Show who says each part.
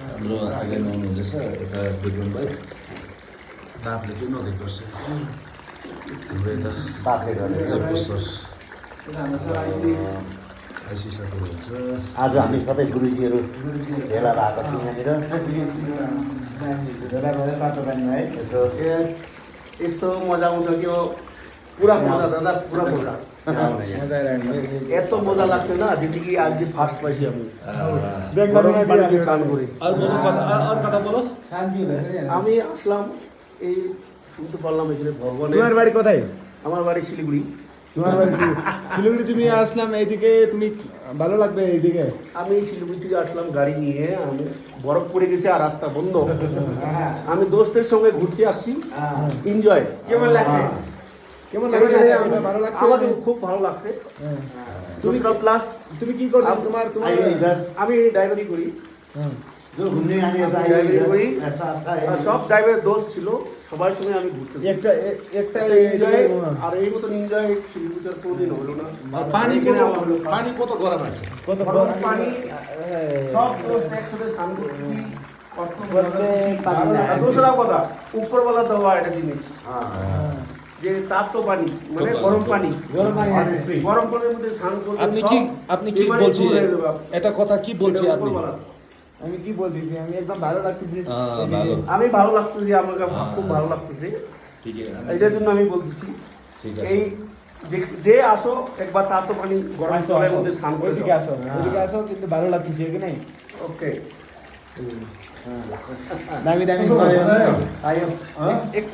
Speaker 1: हाम्रो आगे नुहाउनु हुँदैछ यता विक्रम भाइ बापले चाहिँ नदेख गर्छ हाम्रो यता
Speaker 2: बाफले गरेर
Speaker 1: पुस्तर आइसी साथीहरू हुन्छ
Speaker 2: आज हामी सबै गुरुजीहरू भेला भएको छौँ यहाँनिर भेला भएर तातो पानीमा है यसो
Speaker 3: यस्तो मजा आउँछ कि पुरा मजा दादा पुरा मजा এত মজা লাগছে না জিন্দেগি আজকে ফার্স্ট পাইছি আমি বাড়িতে স্নান করে
Speaker 1: আর কথা বলো
Speaker 3: আমি আসলাম এই শুনতে পারলাম এখানে ভগবানের
Speaker 4: তোমার বাড়ি কোথায়?
Speaker 3: আমার বাড়ি শিলিগুড়ি
Speaker 4: তোমার বাড়ি শিলিগুড়ি। তুমি আসলাম এইদিকে, তুমি ভালো লাগবে এইদিকে?
Speaker 3: আমি শিলিগুড়ি থেকে আসলাম গাড়ি নিয়ে, আমি বরফ পড়ে গেছে আর রাস্তা বন্ধ। আমি দোস্তের সঙ্গে ঘুরতে আসছি, এনজয়। কেমন লাগছে?
Speaker 4: কেমন লাগছে? ভালো লাগছে?
Speaker 3: আমাকে খুব ভালো লাগছে। তুমি প্লাস
Speaker 4: তুমি কি করো? তোমার তোমার
Speaker 3: আমি ড্রাইভারি করি।
Speaker 2: जो घुम्ने आने एउटा
Speaker 3: ড্রাইভারি করি।
Speaker 2: ऐसा अच्छा है
Speaker 3: সব ড্রাইভারের দোস্ত ছিল, সবার সঙ্গে আমি ঘুরতে
Speaker 4: একটা একটা
Speaker 3: এনজয়। আর এই মতন এনজয় শিলিগুড়িতে কোনোদিন হলো না।
Speaker 1: পানি কত গরম আছে
Speaker 4: কত
Speaker 3: গরম পানি, সব দোস্ত একসাথে স্নান করছি। আর दूसरा কথা, উপরওয়ালা দেওয়া একটা জিনিস যে তাপ তো পানি মানে গরম পানি, গরম পানির মধ্যে স্নান করলে
Speaker 1: আপনি কি বলছি এটা কথা কি বলছি আপনি?
Speaker 4: আমি কি বলতেছি, আমি একদম ভালো লাগতেছি।
Speaker 3: আমি ভালো লাগতেছি, আমাকে খুব ভালো লাগতেছে।
Speaker 1: ঠিক আছে,
Speaker 3: এটার জন্য আমি বলতেছি
Speaker 1: ঠিক আছে।
Speaker 3: এই যে আসো একবার তাপ তো পানি গরম জলের মধ্যে স্নান করে
Speaker 4: ওইদিকে আসো, ওইদিকে আসো, কিন্তু ভালো লাগতেছে কি নাই?
Speaker 3: ওকে
Speaker 4: দামি দামি
Speaker 3: আইও